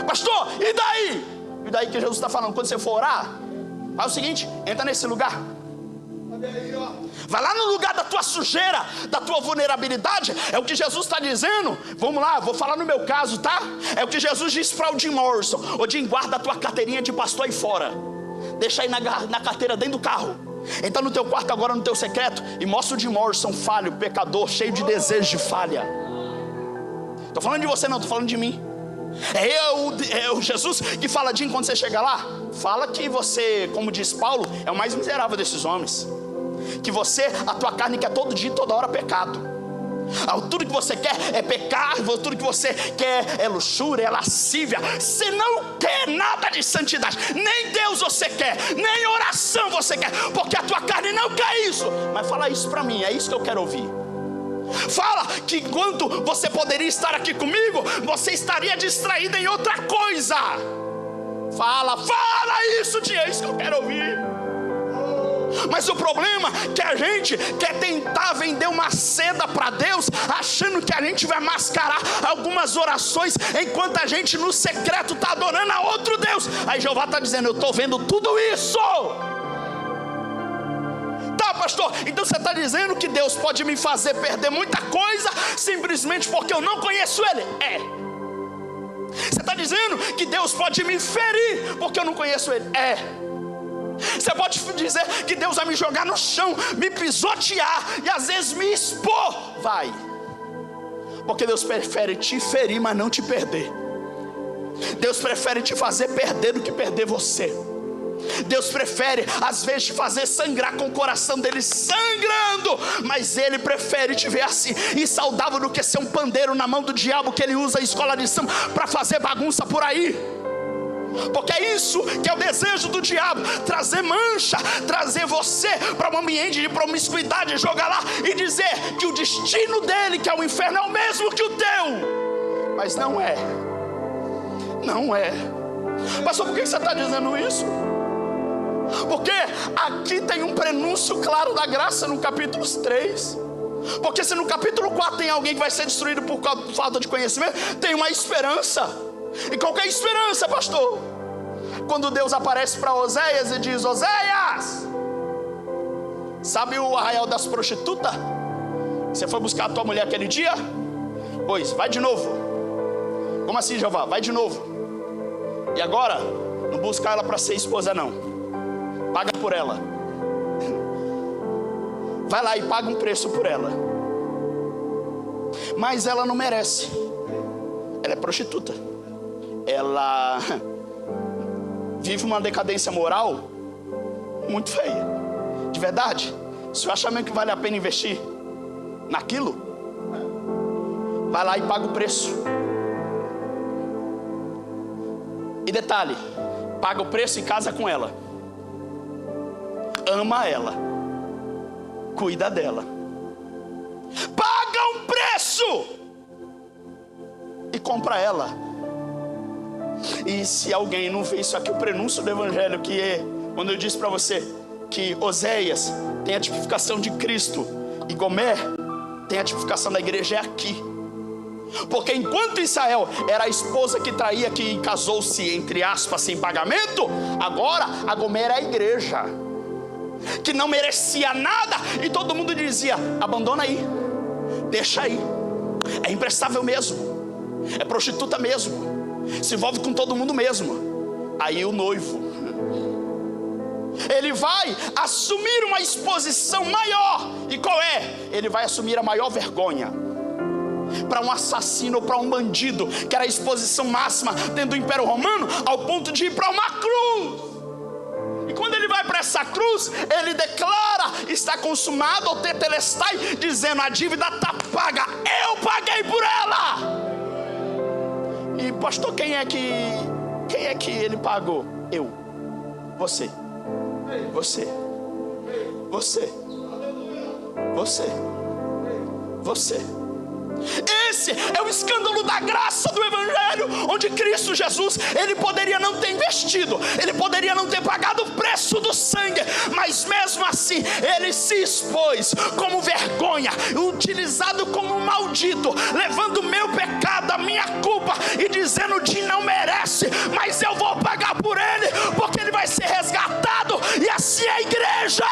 [SPEAKER 1] Pastor, e daí? E daí que Jesus está falando, quando você for orar, Faz o seguinte, entra nesse lugar. Vai lá no lugar da tua sujeira, da tua vulnerabilidade. É o que Jesus está dizendo. Vamos lá, vou falar no meu caso, tá? É o que Jesus disse para o Jim Morrison. Ô Jim, guarda a tua carteirinha de pastor aí fora. Deixa aí na carteira dentro do carro. Entra no teu quarto agora, no teu secreto, e mostra o Jim Morrison falho, pecador, cheio de desejo de falha. Estou falando de você não, estou falando de mim. É o Jesus que fala, Jim, quando você chega lá, fala que você, como diz Paulo, é o mais miserável desses homens. Que você, a tua carne quer todo dia, toda hora pecado. Tudo que você quer é pecar, tudo que você quer é luxúria, é lascívia. Você não quer nada de santidade, nem Deus você quer, nem oração você quer, porque a tua carne não quer isso. Mas fala isso para mim, é isso que eu quero ouvir. Fala que enquanto você poderia estar aqui comigo, você estaria distraído em outra coisa. Fala isso, tia, é isso que eu quero ouvir. Mas o problema é que a gente quer tentar vender uma seda para Deus, achando que a gente vai mascarar algumas orações, enquanto a gente no secreto está adorando a outro Deus. Aí Jeová está dizendo, eu estou vendo tudo isso. Tá, pastor, então você está dizendo que Deus pode me fazer perder muita coisa simplesmente porque eu não conheço Ele? É. Você está dizendo que Deus pode me ferir porque eu não conheço Ele? É. Você pode dizer que Deus vai me jogar no chão, me pisotear e às vezes me expor. Vai. Porque Deus prefere te ferir, mas não te perder. Deus prefere te fazer perder do que perder você. Deus prefere às vezes te fazer sangrar com o coração dele sangrando, mas ele prefere te ver assim, insaudável, do que ser um pandeiro na mão do diabo, que ele usa a escola de samba para fazer bagunça por aí. Porque é isso que é o desejo do diabo, trazer mancha, trazer você para um ambiente de promiscuidade, jogar lá e dizer que o destino dele, que é o inferno, é o mesmo que o teu. Mas não é. Não é. Pastor, por que você está dizendo isso? Porque aqui tem um prenúncio claro da graça no capítulo 3. Porque se no capítulo 4 tem alguém que vai ser destruído por falta de conhecimento, tem uma esperança. E qual que é a esperança, pastor? Quando Deus aparece para Oséias e diz, Oséias, sabe o arraial das prostitutas? Você foi buscar a tua mulher aquele dia? Pois, vai de novo. Como assim, Jeová? Vai de novo. E agora, não busca ela para ser esposa não. Paga por ela. Vai lá e paga um preço por ela. Mas ela não merece. Ela é prostituta. Ela vive uma decadência moral muito feia. De verdade, se eu achar mesmo que vale a pena investir naquilo, vai lá e paga o preço. E detalhe, paga o preço e casa com ela. Ama ela. Cuida dela. Paga um preço e compra ela. E se alguém não vê isso aqui, o prenúncio do evangelho, que é quando eu disse para você que Oséias tem a tipificação de Cristo e Gomer tem a tipificação da igreja, é aqui. Porque enquanto Israel era a esposa que traía, que casou-se entre aspas sem pagamento, agora a Gomer é a igreja que não merecia nada, e todo mundo dizia, abandona aí, deixa aí, é imprestável mesmo, é prostituta mesmo, se envolve com todo mundo mesmo. Aí o noivo, ele vai assumir uma exposição maior. E qual é? Ele vai assumir a maior vergonha. Para um assassino ou para um bandido, que era a exposição máxima dentro do Império Romano, ao ponto de ir para uma cruz. E quando ele vai para essa cruz, ele declara, está consumado o tetelestai, dizendo, a dívida está paga, eu paguei por ela. E pastor, quem é que ele pagou? Eu. Você. Você. Você. Você. Você. Esse é o escândalo da graça do Evangelho, onde Cristo Jesus, ele poderia não ter investido, ele poderia não ter pagado o preço do sangue, mas mesmo assim, ele se expôs como vergonha, utilizado como maldito, levando o meu pecado, a minha culpa, e dizendo: o Jim não merece, mas eu vou pagar por ele, porque ele vai ser resgatado, e assim é a igreja.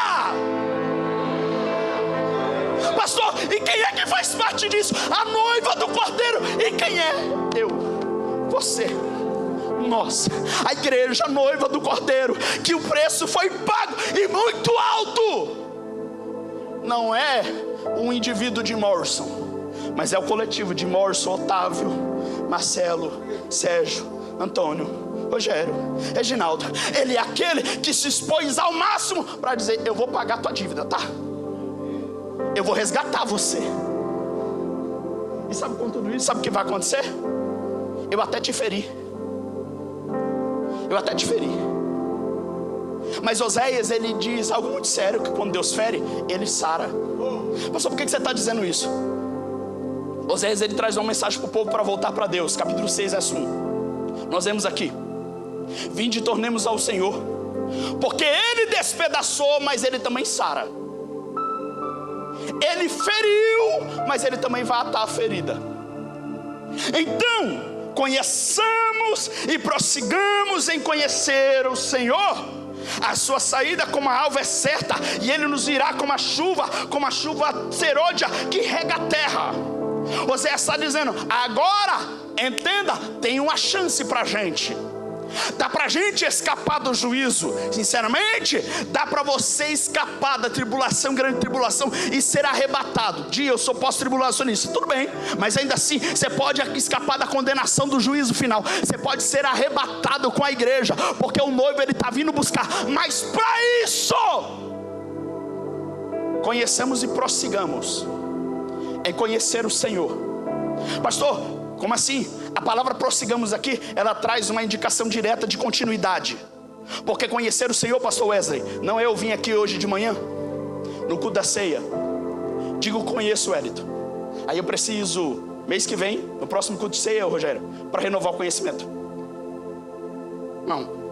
[SPEAKER 1] Pastor, e quem é que faz parte disso? A noiva do Cordeiro. E quem é? Eu, você, nós, a igreja, a noiva do Cordeiro, que o preço foi pago e muito alto. Não é um indivíduo de Morrison, mas é o coletivo de Morrison, Otávio, Marcelo, Sérgio, Antônio, Rogério, Reginaldo. Ele é aquele que se expôs ao máximo para dizer: eu vou pagar a tua dívida, tá? Eu vou resgatar você. E sabe com tudo isso, sabe o que vai acontecer? Eu até te feri. Eu até te feri. Mas Oséias, ele diz algo muito sério, que quando Deus fere, ele sara. Pastor, por que você está dizendo isso? Oséias, ele traz uma mensagem para o povo para voltar para Deus. Capítulo 6, verso 1. Nós vemos aqui: vinde e tornemos ao Senhor, porque ele despedaçou, mas ele também sara. Ele feriu, mas ele também vai atar a ferida. Então, conheçamos e prossigamos em conhecer o Senhor. A sua saída como a alva é certa, e ele nos irá como a chuva serôdia que rega a terra. Oséias está dizendo: agora, entenda, tem uma chance para a gente. Dá pra gente escapar do juízo. Sinceramente, dá pra você escapar da tribulação, grande tribulação, e ser arrebatado. Eu sou pós-tribulacionista, tudo bem, mas ainda assim, você pode escapar da condenação do juízo final. Você pode ser arrebatado com a igreja, porque o noivo, ele está vindo buscar. Mas para isso, conheçamos e prossigamos em conhecer o Senhor. Pastor, como assim? A palavra prossigamos aqui, ela traz uma indicação direta de continuidade. Porque conhecer o Senhor, pastor Wesley, não é eu vim aqui hoje de manhã, no culto da ceia, digo conheço o Elito. Aí eu preciso, mês que vem, no próximo culto de ceia, Rogério, para renovar o conhecimento. Não.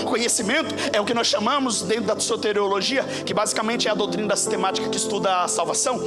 [SPEAKER 1] Conhecimento é o que nós chamamos dentro da soteriologia, que basicamente é a doutrina da sistemática que estuda a salvação.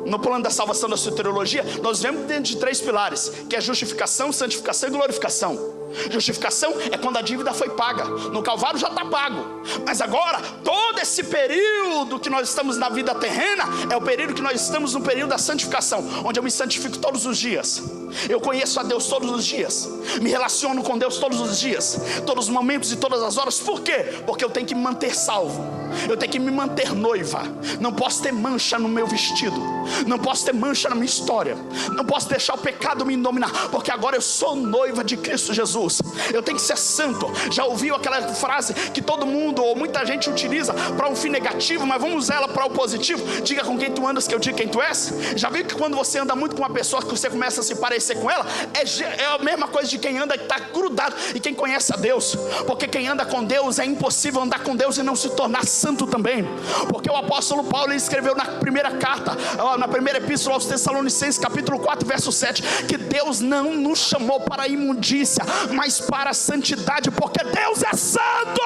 [SPEAKER 1] No plano da salvação da soteriologia, nós vemos dentro de 3 pilares, que é justificação, santificação e glorificação. Justificação é quando a dívida foi paga, no Calvário já está pago. Mas agora, todo esse período que nós estamos na vida terrena, é o período que nós estamos no período da santificação, onde eu me santifico todos os dias. Eu conheço a Deus todos os dias, me relaciono com Deus todos os dias, todos os momentos e todas as horas. Por quê? Porque eu tenho que me manter salvo, eu tenho que me manter noiva. Não posso ter mancha no meu vestido, não posso ter mancha na minha história, não posso deixar o pecado me dominar, porque agora eu sou noiva de Cristo Jesus. Eu tenho que ser santo. Já ouviu aquela frase que todo mundo ou muita gente utiliza para um fim negativo, mas vamos usar ela para o positivo? Diga com quem tu andas que eu digo quem tu és. Já viu que quando você anda muito com uma pessoa, que você começa a se parecer com ela? É a mesma coisa de quem anda que está grudado e quem conhece a Deus. Porque quem anda com Deus, é impossível andar com Deus e não se tornar santo também. Porque o apóstolo Paulo, ele escreveu na primeira carta, na primeira epístola aos Tessalonicenses, capítulo 4, verso 7, que Deus não nos chamou para a imundícia, mas para a santidade, porque Deus é santo.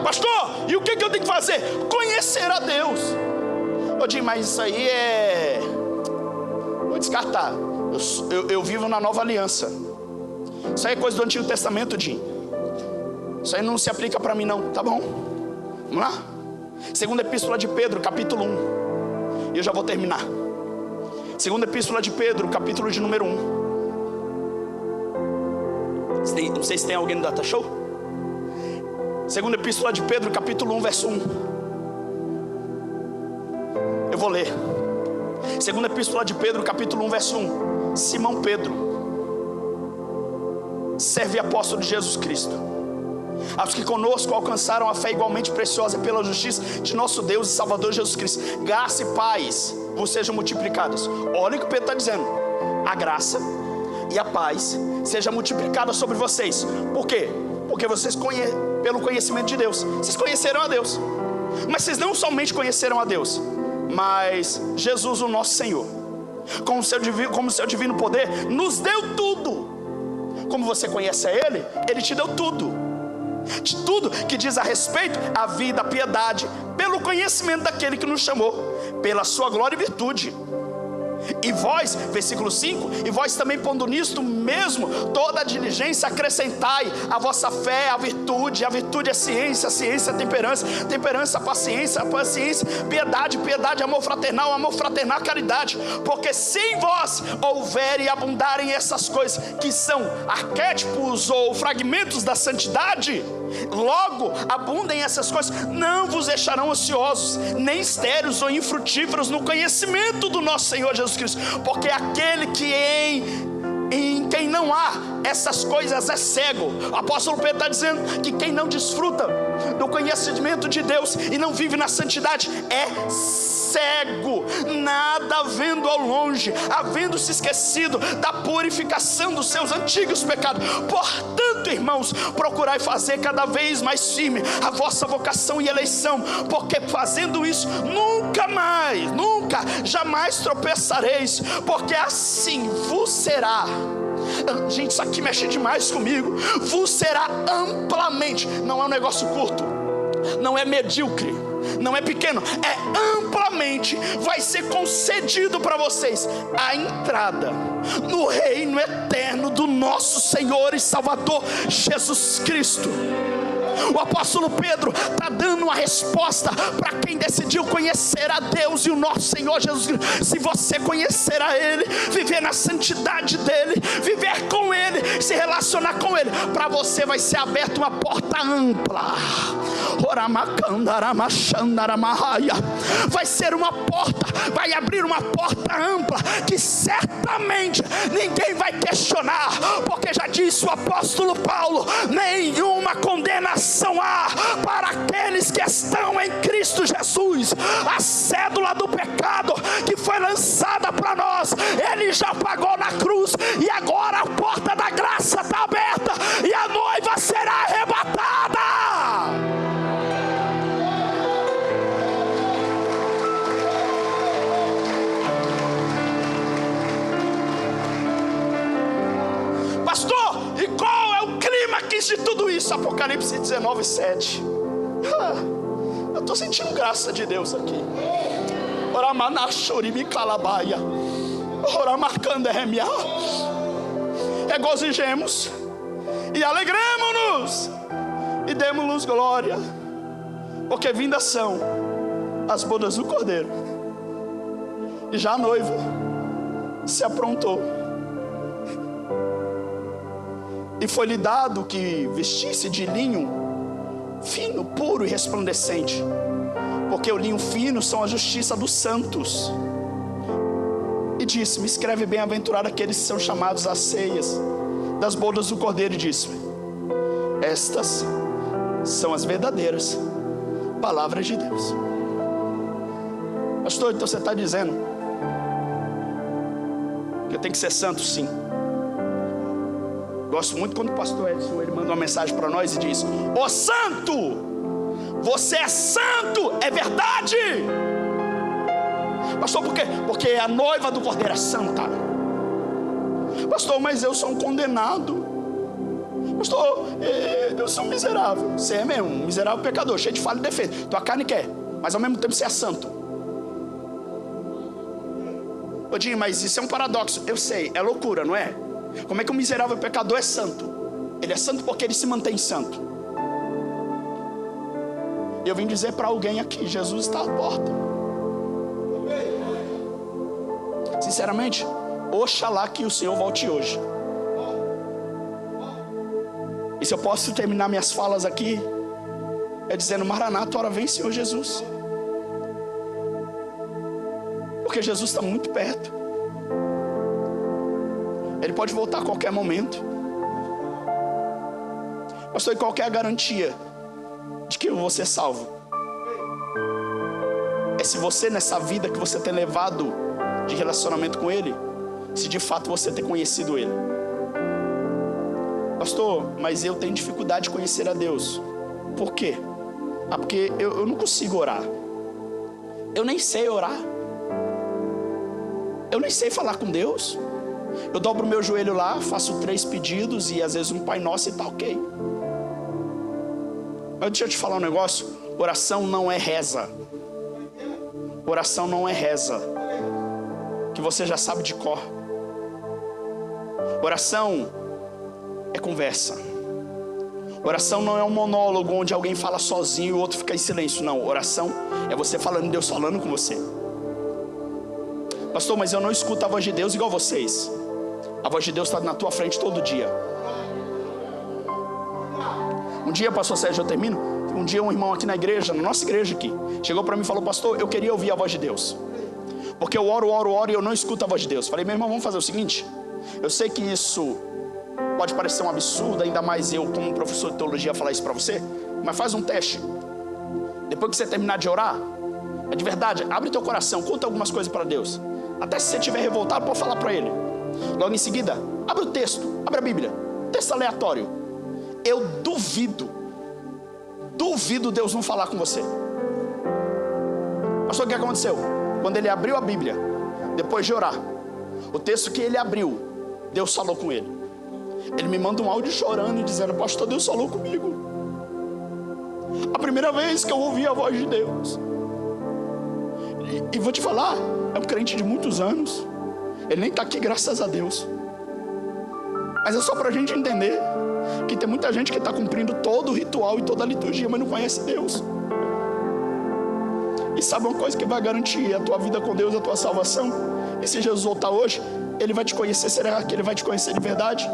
[SPEAKER 1] Pastor, e o que eu tenho que fazer? Conhecer a Deus. Eu digo, mas isso aí vou descartar. Eu vivo na nova aliança. Isso aí é coisa do Antigo Testamento, Jim. Isso aí não se aplica para mim não, tá bom? Vamos lá? Segunda epístola de Pedro, capítulo 1. E eu já vou terminar. Segunda epístola de Pedro, capítulo de número 1. Não sei se tem alguém no Data Show. Segunda epístola de Pedro, capítulo 1, verso 1. Eu vou ler. Segunda epístola de Pedro, capítulo 1, verso 1. Simão Pedro, servo e apóstolo de Jesus Cristo, aos que conosco alcançaram a fé igualmente preciosa pela justiça de nosso Deus e Salvador Jesus Cristo, graça e paz vos sejam multiplicadas. Olha o que Pedro está dizendo: a graça e a paz seja multiplicada sobre vocês. Por quê? Porque vocês pelo conhecimento de Deus, vocês conheceram a Deus. Mas vocês não somente conheceram a Deus, Mas Jesus, o nosso Senhor, como seu divino poder, nos deu tudo. Como você conhece a Ele, Ele te deu tudo. De tudo que diz a respeito à vida, à piedade, pelo conhecimento daquele que nos chamou, pela sua glória e virtude. E vós, versículo 5, e vós também pondo nisto mesmo toda a diligência, acrescentai a vossa fé, a virtude é ciência, a ciência é temperança, temperança, paciência, paciência, piedade, piedade, amor fraternal, caridade. Porque se em vós houverem e abundarem essas coisas, que são arquétipos ou fragmentos da santidade, logo abundem essas coisas, não vos deixarão ociosos, nem estéreis ou infrutíferos no conhecimento do nosso Senhor Jesus Cristo. Porque aquele que em quem não há essas coisas é cego. O apóstolo Pedro está dizendo que quem não desfruta do conhecimento de Deus e não vive na santidade é cego, nada vendo ao longe, havendo se esquecido da purificação dos seus antigos pecados. Portanto, irmãos, procurai fazer cada vez mais firme a vossa vocação e eleição, porque fazendo isso jamais tropeçareis, porque assim vos será. Gente, isso aqui mexe demais comigo. Vos será amplamente, não é um negócio curto, não é medíocre, não é pequeno, é amplamente, vai ser concedido para vocês a entrada no reino eterno do nosso Senhor e Salvador Jesus Cristo. O apóstolo Pedro está dando uma resposta para quem decidiu conhecer a Deus e o nosso Senhor Jesus Cristo. Se você conhecer a Ele, viver na santidade dEle, viver com Ele, se relacionar com Ele, para você vai ser aberta uma porta ampla. Vai ser uma porta, vai abrir uma porta ampla, que certamente ninguém vai questionar, porque já disse o apóstolo Paulo: nenhuma condenação há para aqueles que estão em Cristo Jesus. A cédula do pecado que foi lançada para nós, Ele já pagou na cruz, e agora a porta da graça está aberta e a noiva será arrebatada. Pastor, e qual é o clímax de tudo isso? Apocalipse 19, 7. Eu estou sentindo graça de Deus aqui. Regozijemos e alegremos-nos e demos-nos glória, porque vindas são as bodas do Cordeiro, e já a noiva se aprontou. E foi-lhe dado que vestisse de linho fino, puro e resplandecente, porque o linho fino são a justiça dos santos. E disse-me: escreve: bem-aventurado aqueles que são chamados às ceias das bodas do Cordeiro. E disse-me: estas são as verdadeiras palavras de Deus. Pastor, então você está dizendo que eu tenho que ser santo? Sim. Gosto muito quando o pastor Edson, ele manda uma mensagem para nós e diz: ô santo, você é santo, é verdade. Pastor, por quê? Porque a noiva do Cordeiro é santa. Pastor, mas eu sou um condenado. Pastor, eu sou um miserável. Você é mesmo, um miserável pecador, cheio de falha e defeito. Tua carne quer, mas ao mesmo tempo você é santo. Ô Dinho, mas isso é um paradoxo. Eu sei, é loucura, não é? Como é que um miserável pecador é santo? Ele é santo porque ele se mantém santo. Eu vim dizer para alguém aqui: Jesus está à porta. Sinceramente, oxalá que o Senhor volte hoje. E se eu posso terminar minhas falas aqui é dizendo: Maranata, ora vem, Senhor Jesus. Porque Jesus está muito perto. Ele pode voltar a qualquer momento. Pastor, e qual que é a garantia de que eu vou ser salvo? É se você, nessa vida que você tem levado de relacionamento com Ele, se de fato você ter conhecido Ele. Pastor, mas eu tenho dificuldade de conhecer a Deus. Por quê? Porque eu não consigo orar. Eu nem sei orar. Eu nem sei falar com Deus. Eu dobro o meu joelho lá, faço 3 pedidos e às vezes um Pai Nosso e tá ok. Mas deixa eu te falar um negócio. Oração não é reza. Oração não é reza que você já sabe de cor. Oração é conversa. Oração não é um monólogo onde alguém fala sozinho e o outro fica em silêncio. Não, oração é você falando, Deus falando com você. Pastor, mas eu não escuto a voz de Deus igual vocês. A voz de Deus está na tua frente todo dia. Um dia, pastor Sérgio, eu termino. Um dia um irmão aqui na igreja, na nossa igreja aqui, chegou para mim e falou: pastor, eu queria ouvir a voz de Deus, porque eu oro e eu não escuto a voz de Deus. Falei: meu irmão, vamos fazer o seguinte. Eu sei que isso pode parecer um absurdo, ainda mais eu como professor de teologia falar isso para você, mas faz um teste. Depois que você terminar de orar, é de verdade, abre teu coração, conta algumas coisas para Deus. Até se você estiver revoltado, pode falar para Ele. Logo em seguida, abre o texto, abre a Bíblia, texto aleatório. Eu duvido Deus não falar com você. Pastor, o que aconteceu? Quando ele abriu a Bíblia, depois de orar, o texto que ele abriu, Deus falou com ele. Ele me manda um áudio chorando e dizendo: pastor, Deus falou comigo. A primeira vez que eu ouvi a voz de Deus. E vou te falar, é um crente de muitos anos. Ele nem está aqui, graças a Deus. Mas é só para a gente entender que tem muita gente que está cumprindo todo o ritual e toda a liturgia, mas não conhece Deus. E sabe uma coisa que vai garantir a tua vida com Deus, a tua salvação? E se Jesus voltar hoje, Ele vai te conhecer. Será que Ele vai te conhecer de verdade?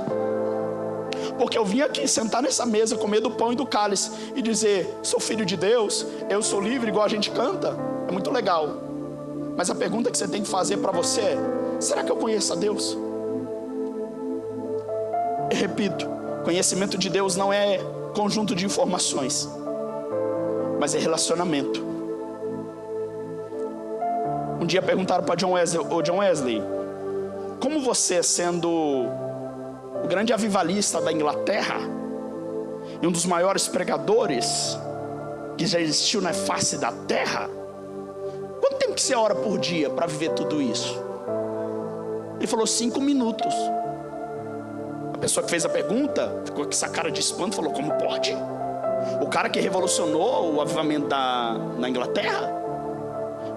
[SPEAKER 1] Porque eu vim aqui sentar nessa mesa, comer do pão e do cálice e dizer: sou filho de Deus, eu sou livre, igual a gente canta. É muito legal. Mas a pergunta que você tem que fazer para você é: será que eu conheço a Deus? Eu repito, conhecimento de Deus não é conjunto de informações, mas é relacionamento. Um dia perguntaram para John Wesley, como você, sendo o grande avivalista da Inglaterra e um dos maiores pregadores que já existiu na face da terra, quanto tempo que você ora por dia para viver tudo isso? Ele falou: 5 minutos. A pessoa que fez a pergunta ficou com essa cara de espanto, falou: como pode? O cara que revolucionou o avivamento na Inglaterra,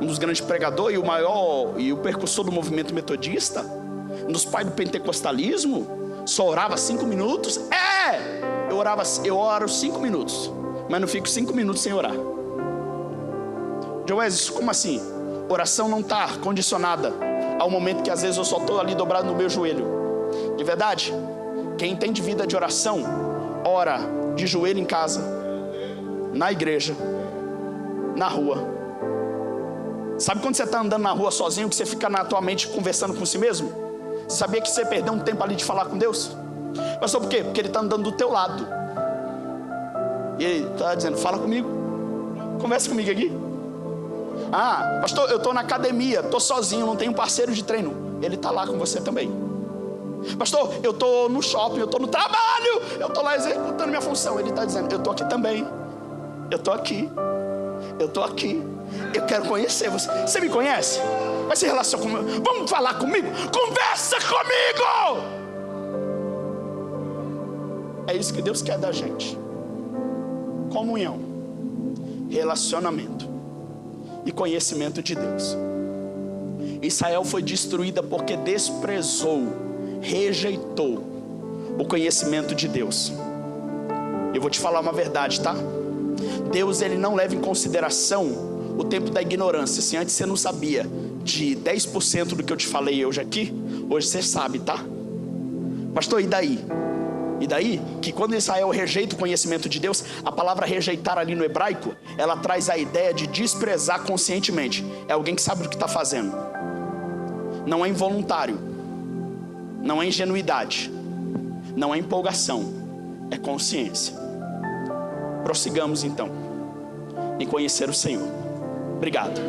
[SPEAKER 1] um dos grandes pregadores e o maior e o precursor do movimento metodista, um dos pais do pentecostalismo, só orava 5 minutos? Eu oro 5 minutos, mas não fico 5 minutos sem orar. Joés, como assim? Oração não está condicionada ao momento que às vezes eu só estou ali dobrado no meu joelho. De verdade, quem tem de vida de oração, ora de joelho em casa, na igreja, na rua. Sabe quando você está andando na rua sozinho, que você fica na tua mente conversando com si mesmo? Você sabia que você perdeu um tempo ali de falar com Deus? Mas por quê? Porque Ele está andando do teu lado. E Ele está dizendo: fala comigo, conversa comigo aqui. Ah, pastor, eu estou na academia, estou sozinho, não tenho parceiro de treino. Ele está lá com você também. Pastor, eu estou no shopping, eu estou no trabalho, eu estou lá executando minha função. Ele está dizendo: eu estou aqui também. Eu estou aqui. Eu quero conhecer você. Você me conhece? Vai se relacionar comigo? Vamos falar comigo? Conversa comigo! É isso que Deus quer da gente. Comunhão, relacionamento e conhecimento de Deus. Israel foi destruída porque desprezou, rejeitou o conhecimento de Deus. Eu vou te falar uma verdade, tá? Deus, Ele não leva em consideração o tempo da ignorância. Se antes você não sabia de 10% do que eu te falei hoje aqui, hoje você sabe, tá? Pastor, e daí? E daí que quando Israel rejeita o conhecimento de Deus, a palavra rejeitar ali no hebraico, ela traz a ideia de desprezar conscientemente. É alguém que sabe o que está fazendo. Não é involuntário, não é ingenuidade, não é empolgação, é consciência. Prossigamos então em conhecer o Senhor. Obrigado.